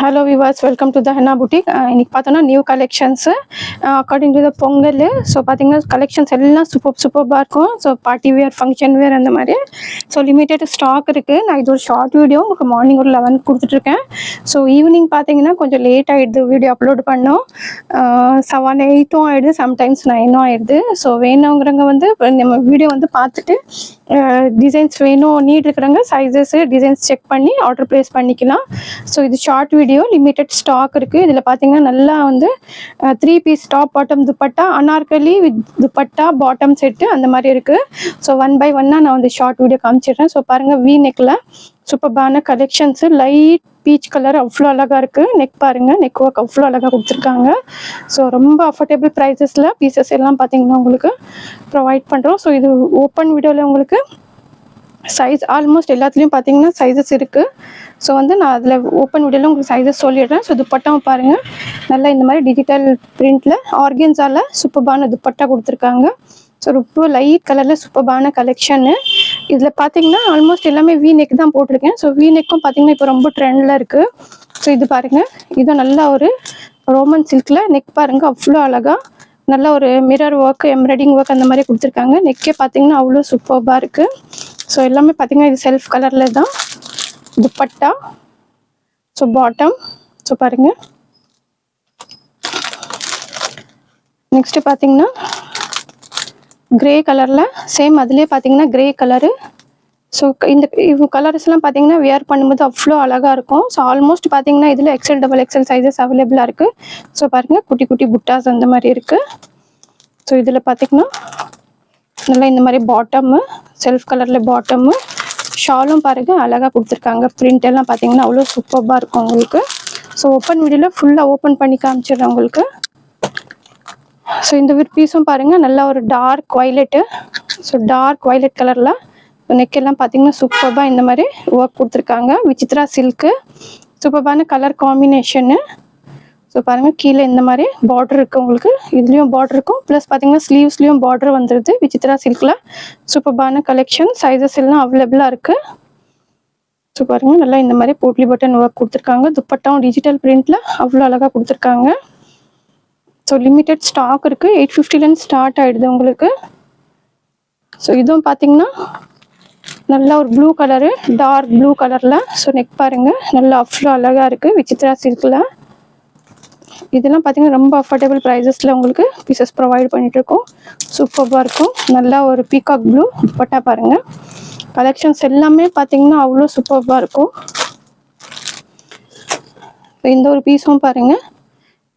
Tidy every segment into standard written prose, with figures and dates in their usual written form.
Hello viewers, welcome to the Henna Boutique. இன்னைக்கு பார்த்தோன்னா new collections according to the Pongal. So பார்த்தீங்கன்னா collections எல்லாம் சூப்பராக இருக்கும். ஸோ பார்ட்டி வேர், ஃபங்க்ஷன் வேர் அந்த மாதிரி. ஸோ லிமிட்டட் ஸ்டாக் இருக்குது. நான் இது ஒரு ஷார்ட் வீடியோ உங்களுக்கு மார்னிங் ஒரு 11 கொடுத்துட்ருக்கேன். ஸோ ஈவினிங் பார்த்தீங்கன்னா கொஞ்சம் லேட் ஆகிடுது வீடியோ அப்லோட் பண்ணோம். 7, 8 ஆகிடுது, சம்டைம்ஸ் 9 ஆகிடுது. ஸோ வேணுங்கிறவங்க வந்து நம்ம வீடியோ வந்து பார்த்துட்டு டிசைன்ஸ் வேணும் நீட் இருக்கிறவங்க சைஸஸ் டிசைன்ஸ் செக் பண்ணி ஆர்டர் ப்ளேஸ் பண்ணிக்கலாம். ஸோ இது ஷார்ட் வீடியோ, லிமிட்டட் ஸ்டாக் இருக்குது. இதில் பார்த்தீங்கன்னா நல்லா வந்து 3 piece top bottom dupatta, anarkali with dupatta bottom set அந்த மாதிரி இருக்குது. ஸோ 1 by 1 நான் வந்து ஷார்ட் வீடியோ காமிச்சிடுறேன். ஸோ பாருங்கள், வி நெக்கில் சூப்பர்பான கலெக்ஷன்ஸு. லைட் பீச் கலர் அவ்வளோ அழகாக இருக்குது. நெக் பாருங்கள், நெக் ஒர்க் அவ்வளோ அழகாக கொடுத்துருக்காங்க. ஸோ ரொம்ப அஃபோர்டபுள் ப்ரைஸஸில் பீசஸ் எல்லாம் பார்த்தீங்கன்னா உங்களுக்கு ப்ரொவைட் பண்ணுறோம். ஸோ இது ஓப்பன் வீடியோவில் உங்களுக்கு சைஸ் ஆல்மோஸ்ட் எல்லாத்துலேயும் பார்த்தீங்கன்னா சைஸஸ் இருக்குது. ஸோ வந்து நான் அதில் ஓப்பன் வீடியோவில் உங்களுக்கு சைஸஸ் சொல்லிடுறேன். ஸோ துப்பட்டாவும் பாருங்கள், நல்லா இந்த மாதிரி டிஜிட்டல் பிரிண்டில் ஆர்கன்ஸால் சூப்பர்பான துப்பட்டா கொடுத்துருக்காங்க. ஸோ ரொம்ப லைட் கலரில் சூப்பர்பான கலெக்ஷனு. இதில் பார்த்தீங்கன்னா ஆல்மோஸ்ட் எல்லாமே வி நெக் தான் போட்டிருக்கேன். ஸோ வி நெக்கும் பார்த்தீங்கன்னா இப்போ ரொம்ப ட்ரெண்டில் இருக்குது. ஸோ இது பாருங்கள், இதுவும் நல்லா ஒரு ரோமன் சில்கில் நெக் பாருங்கள், அவ்வளோ அழகாக நல்ல ஒரு மிரர் ஒர்க், எம்ப்ராய்டிங் ஒர்க் அந்த மாதிரி கொடுத்துருக்காங்க. நெக்கே பார்த்தீங்கன்னா அவ்வளோ சூப்பராக இருக்குது. ஸோ எல்லாமே பார்த்தீங்கன்னா இது செல்ஃப் கலரில் தான் துப்பட்டா. ஸோ பாட்டம், ஸோ பாருங்கள். நெக்ஸ்ட்டு பார்த்தீங்கன்னா கிரே கலரில் சேம் அதுலேயே பார்த்தீங்கன்னா கிரே கலரு. ஸோ இந்த கலர்ஸ்லாம் பார்த்தீங்கன்னா வியர் பண்ணும்போது அவ்வளோ அழகாக இருக்கும். ஸோ ஆல்மோஸ்ட் பார்த்தீங்கன்னா இதில் எக்ஸல், டபுள் எக்ஸல் சைஸஸ் அவைலபிளாக இருக்குது. ஸோ பாருங்கள், குட்டி குட்டி புட்டாஸ் அந்த மாதிரி இருக்குது. ஸோ இதில் பார்த்தீங்கன்னா நல்லா இந்த மாதிரி பாட்டம்மு, செல்ஃப் கலரில் பாட்டம்மு, ஷாலும் பாருங்கள் அழகாக கொடுத்துருக்காங்க. பிரிண்ட் எல்லாம் பார்த்தீங்கன்னா அவ்வளோ சூப்பராக இருக்கும் உங்களுக்கு. ஸோ ஓப்பன் வீடியோவில் ஃபுல்லாக ஓப்பன் பண்ணி காமிச்சிடுறேன் உங்களுக்கு. ஸோ இந்த பீஸும் பாருங்கள், நல்லா ஒரு dark violet. So dark violet கலரில் நெக்கெல்லாம் பார்த்தீங்கன்னா சூப்பராக இந்த மாதிரி ஒர்க் கொடுத்துருக்காங்க. விசித்ரா சில்க்கு, சூப்பரான கலர் காம்பினேஷனு. ஸோ பாருங்கள், கீழே இந்த மாதிரி பார்டர் இருக்குது உங்களுக்கு. இதுலேயும் பார்டர் இருக்கும், ப்ளஸ் பார்த்தீங்கன்னா ஸ்லீவ்ஸ்லேயும் பார்டர் வந்துடுது. விசித்ரா சில்கில் சூப்பரான கலெக்ஷன். சைஸஸ் எல்லாம் அவைலபிளாக இருக்குது. ஸோ பாருங்கள், நல்லா இந்த மாதிரி போட்லி பட்டன் ஒர்க் கொடுத்துருக்காங்க. துப்பட்டாவும் டிஜிட்டல் பிரிண்டில் அவ்வளோ அழகாக கொடுத்துருக்காங்க. ஸோ லிமிட்டட் ஸ்டாக் இருக்குது. 850 ஸ்டார்ட் ஆகிடுது உங்களுக்கு. ஸோ இதுவும் பார்த்தீங்கன்னா நல்லா ஒரு ப்ளூ கலரு, டார்க் ப்ளூ கலரில். ஸோ நெக் பாருங்கள், நல்லா அவ்வளோ அழகாக இருக்குது. விசித்ரா சில்கில் இதெல்லாம் பார்த்தீங்கன்னா ரொம்ப அஃபோர்டபுள் ப்ரைஸஸில் உங்களுக்கு பீசஸ் ப்ரொவைட் பண்ணிகிட்ருக்கோம். சூப்பராக இருக்கும். நல்லா ஒரு பீகாக் ப்ளூ துப்பட்டா பாருங்கள். கலெக்ஷன்ஸ் எல்லாமே பார்த்தீங்கன்னா அவ்வளோ சூப்பராக இருக்கும். இந்த ஒரு பீஸும் பாருங்கள்,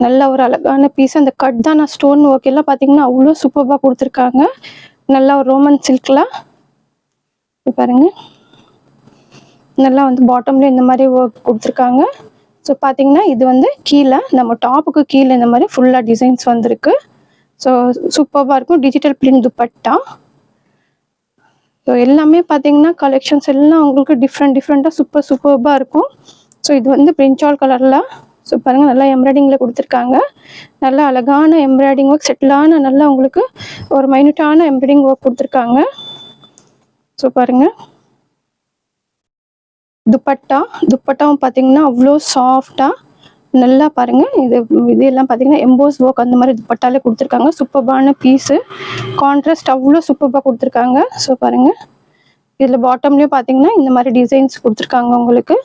நல்ல ஒரு அழகான பீஸ். அந்த கட் தான் நான் ஸ்டோன் ஒர்க் எல்லாம் பார்த்தீங்கன்னா அவ்வளோ சூப்பராக கொடுத்துருக்காங்க. நல்லா ஒரு ரோமன் சில்கில் பாருங்கள், நல்லா வந்து பாட்டம்லேயும் இந்த மாதிரி ஒர்க் கொடுத்துருக்காங்க. ஸோ பார்த்தீங்கன்னா இது வந்து கீழே நம்ம டாப்புக்கு கீழே இந்த மாதிரி ஃபுல்லாக டிசைன்ஸ் வந்திருக்கு. ஸோ சூப்பராக இருக்கும். Digital print dupatta. ஸோ எல்லாமே பார்த்தீங்கன்னா கலெக்ஷன்ஸ் எல்லாம் உங்களுக்கு டிஃப்ரெண்ட்டாக சூப்பராக இருக்கும். ஸோ இது வந்து பிரிஞ்சால் கலரில். ஸோ பாருங்கள், நல்லா எம்ப்ராய்டிங்கில் கொடுத்துருக்காங்க. நல்லா அழகான எம்ப்ராய்டிங் ஒர்க், செட்டிலான நல்லா உங்களுக்கு ஒரு மைனூட்டான எம்ப்ராய்டிங் ஒர்க் கொடுத்துருக்காங்க. ஸோ பாருங்கள், துப்பட்டாவும் பார்த்தீங்கன்னா அவ்வளோ சாஃப்டாக நல்லா பாருங்கள். இதெல்லாம் பார்த்தீங்கன்னா எம்போஸ் ஒர்க் அந்த மாதிரி துப்பட்டாலே கொடுத்துருக்காங்க. சூப்பரான பீஸு, கான்ட்ராஸ்ட் அவ்வளோ சூப்பராக கொடுத்துருக்காங்க. ஸோ பாருங்கள், இதில் பாட்டம்லேயும் பார்த்தீங்கன்னா இந்த மாதிரி டிசைன்ஸ் கொடுத்துருக்காங்க உங்களுக்கு.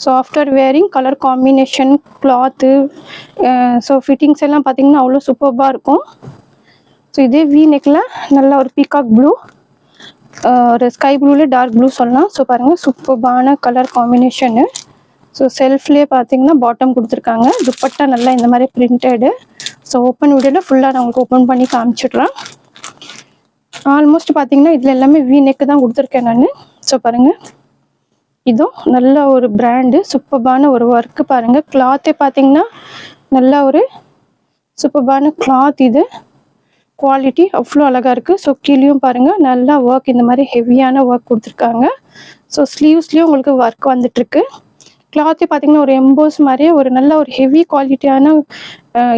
So after wearing colour combination, cloth, so fittings எல்லாம் பார்த்தீங்கன்னா அவ்வளோ சூப்பராக இருக்கும். ஸோ இதே வி நெக்கில் நல்லா ஒரு பீகாக் ப்ளூ, ஒரு ஸ்கை ப்ளூவில் டார்க் ப்ளூ சொல்லலாம். ஸோ பாருங்கள், சூப்பரான கலர் காம்பினேஷனு. ஸோ செல்ஃப்லேயே பார்த்தீங்கன்னா பாட்டம் கொடுத்துருக்காங்க. துப்பட்டா நல்லா இந்த மாதிரி பிரிண்டடு. ஸோ ஓப்பன் வீடியோவில் ஃபுல்லாக நான் உங்களுக்கு ஓப்பன் பண்ணி காமிச்சிடுறேன். ஆல்மோஸ்ட் பார்த்தீங்கன்னா இதில் எல்லாமே வி நெக்கு தான் கொடுத்துருக்கேன் நான். ஸோ பாருங்கள், இதுவும் நல்ல ஒரு பிராண்டு, சூப்பரான ஒரு ஒர்க்கு பாருங்கள். கிளாத்தே பார்த்தீங்கன்னா நல்லா ஒரு சூப்பரான கிளாத். இது குவாலிட்டி அவ்வளோ அழகாக இருக்குது. ஸோ கீழேயும் பாருங்கள், நல்லா ஒர்க் இந்த மாதிரி ஹெவியான ஒர்க் கொடுத்துருக்காங்க. ஸோ ஸ்லீவ்ஸ்லேயும் உங்களுக்கு ஒர்க் வந்துட்டுருக்கு. கிளாத்தே பார்த்தீங்கன்னா ஒரு எம்போஸ் மாதிரியே ஒரு நல்ல ஒரு ஹெவி குவாலிட்டியான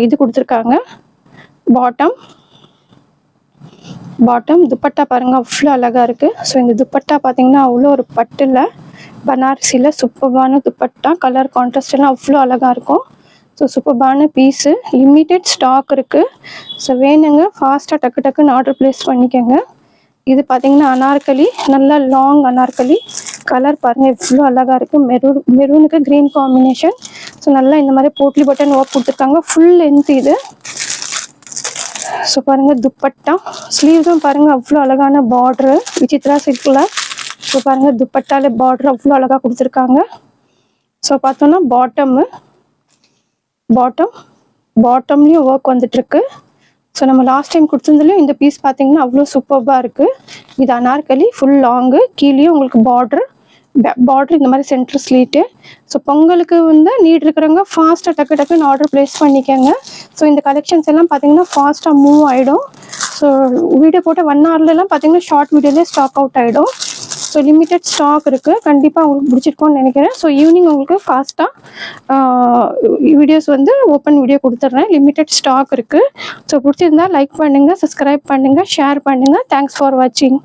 இது கொடுத்துருக்காங்க. பாட்டம் துப்பட்டா பாருங்கள், அவ்வளோ அழகாக இருக்குது. ஸோ இந்த துப்பட்டா பார்த்தீங்கன்னா அவ்வளோ ஒரு பட்டில் பனாரசியில் சூப்பர்பான துப்பட்டா, கலர் கான்ட்ராஸ்ட் எல்லாம் அவ்வளோ அழகாக இருக்கும். ஸோ சூப்பர்பான பீஸு, லிமிட்டெட் ஸ்டாக் இருக்குது. ஸோ வேணுங்க ஃபாஸ்ட்டாக டக்கு டக்குன்னு ஆர்டர் ப்ளேஸ் பண்ணிக்கோங்க. இது பார்த்தீங்கன்னா அனார்கலி, நல்லா லாங் அனார்கலி. கலர் பாருங்கள் எவ்வளோ அழகாக இருக்குது. மெரூனுக்கு க்ரீன் காம்பினேஷன். ஸோ நல்லா இந்த மாதிரி போட்லி பட்டன் ஒர்க் கொடுத்துருக்காங்க. ஃபுல் லென்த் இது. ஸோ பாருங்கள் துப்பட்டா, ஸ்லீவ்ஸும் பாருங்கள் அவ்வளோ அழகான பார்ட்ரு, விசித்ரா சில்கில். ஸோ பாருங்கள் துப்பட்டால பார்டர் அவ்வளோ அழகாக கொடுத்துருக்காங்க. ஸோ பார்த்தோன்னா பாட்டம்லேயும் ஒர்க் வந்துட்டுருக்கு. ஸோ நம்ம லாஸ்ட் டைம் கொடுத்துருந்தாலையும் இந்த பீஸ் பார்த்தீங்கன்னா அவ்வளோ சூப்பர்பாக இருக்குது. இது அனார்கலி ஃபுல் லாங்கு, கீழேயும் உங்களுக்கு பார்டர் இந்த மாதிரி சென்டர் ஸ்லீட்டு. ஸோ பொங்கலுக்கு வந்து நீட் இருக்கிறவங்க ஃபாஸ்ட்டாக டக்கு டக்குன்னு ஆர்டர் ப்ளேஸ் பண்ணிக்கோங்க. ஸோ இந்த கலெக்ஷன்ஸ் எல்லாம் பார்த்தீங்கன்னா ஃபாஸ்ட்டாக மூவ் ஆகிடும். ஸோ வீடியோ போட்ட 1 hourலாம் பார்த்தீங்கன்னா ஷார்ட் வீடியோலேயே ஸ்டாக் அவுட் ஆகிடும். ஸோ லிமிட்டட் ஸ்டாக் இருக்குது. கண்டிப்பாக உங்களுக்கு பிடிச்சிருக்கோன்னு நினைக்கிறேன். ஸோ ஈவினிங் உங்களுக்கு ஃபாஸ்ட்டாக வீடியோஸ் வந்து ஓப்பன் வீடியோ கொடுத்துட்றேன். லிமிட்டட் ஸ்டாக் இருக்குது. ஸோ பிடிச்சிருந்தா லைக் பண்ணுங்கள், சப்ஸ்கிரைப் பண்ணுங்கள், ஷேர் பண்ணுங்கள். தேங்க்ஸ் ஃபார் வாட்சிங்.